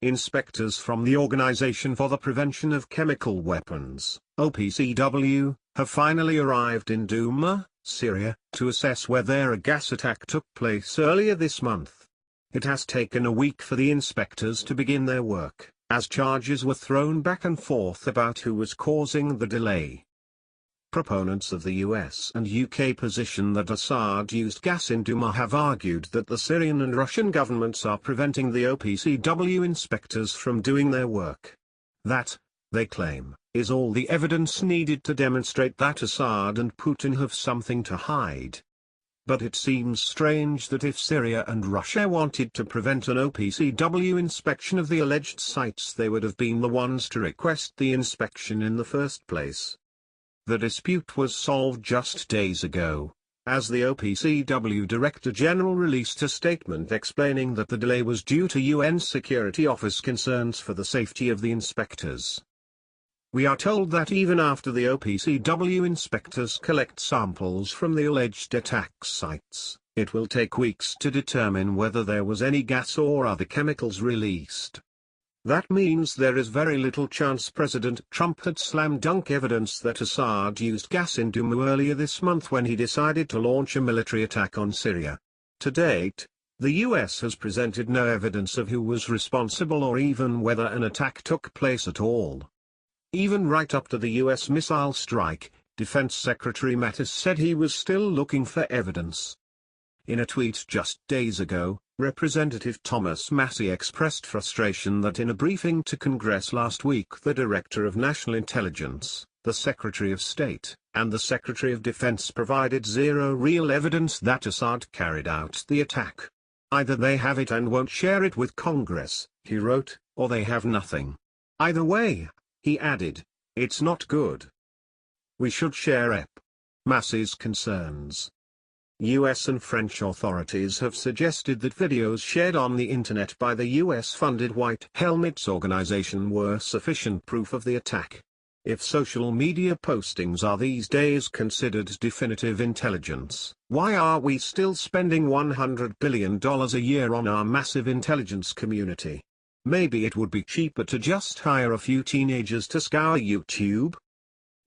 Inspectors from the Organization for the Prevention of Chemical Weapons, OPCW, have finally arrived in Douma, Syria, to assess whether a gas attack took place earlier this month. It has taken a week for the inspectors to begin their work, as charges were thrown back and forth about who was causing the delay. Proponents of the US and UK position that Assad used gas in Douma have argued that the Syrian and Russian governments are preventing the OPCW inspectors from doing their work. That, they claim, is all the evidence needed to demonstrate that Assad and Putin have something to hide. But it seems strange that if Syria and Russia wanted to prevent an OPCW inspection of the alleged sites, they would have been the ones to request the inspection in the first place. The dispute was solved just days ago, as the OPCW Director General released a statement explaining that the delay was due to UN Security Office concerns for the safety of the inspectors. We are told that even after the OPCW inspectors collect samples from the alleged attack sites, it will take weeks to determine whether there was any gas or other chemicals released. That means there is very little chance President Trump had slam-dunk evidence that Assad used gas in Douma earlier this month when he decided to launch a military attack on Syria. To date, the US has presented no evidence of who was responsible or even whether an attack took place at all. Even right up to the US missile strike, Defense Secretary Mattis said he was still looking for evidence. In a tweet just days ago, Representative Thomas Massie expressed frustration that in a briefing to Congress last week the Director of National Intelligence, the Secretary of State, and the Secretary of Defense provided zero real evidence that Assad carried out the attack. Either they have it and won't share it with Congress, he wrote, or they have nothing. Either way, he added, it's not good. We should share Massie's concerns. US and French authorities have suggested that videos shared on the internet by the US-funded White Helmets organization were sufficient proof of the attack. If social media postings are these days considered definitive intelligence, why are we still spending $100 billion a year on our massive intelligence community? Maybe it would be cheaper to just hire a few teenagers to scour YouTube?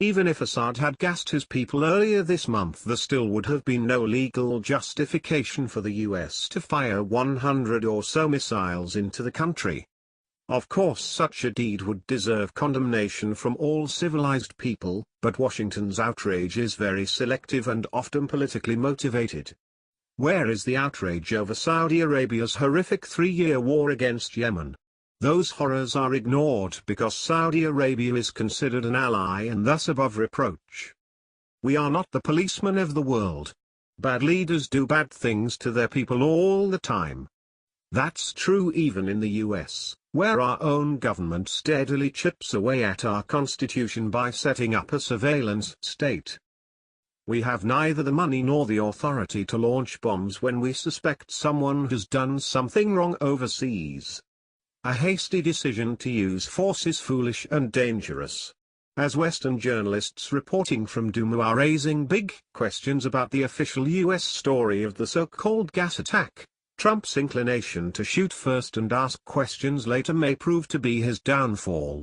Even if Assad had gassed his people earlier this month, there still would have been no legal justification for the US to fire 100 or so missiles into the country. Of course, such a deed would deserve condemnation from all civilized people, but Washington's outrage is very selective and often politically motivated. Where is the outrage over Saudi Arabia's horrific 3-year war against Yemen? Those horrors are ignored because Saudi Arabia is considered an ally and thus above reproach. We are not the policemen of the world. Bad leaders do bad things to their people all the time. That's true even in the US, where our own government steadily chips away at our constitution by setting up a surveillance state. We have neither the money nor the authority to launch bombs when we suspect someone has done something wrong overseas. A hasty decision to use force is foolish and dangerous. As Western journalists reporting from Douma are raising big questions about the official US story of the so-called gas attack, Trump's inclination to shoot first and ask questions later may prove to be his downfall.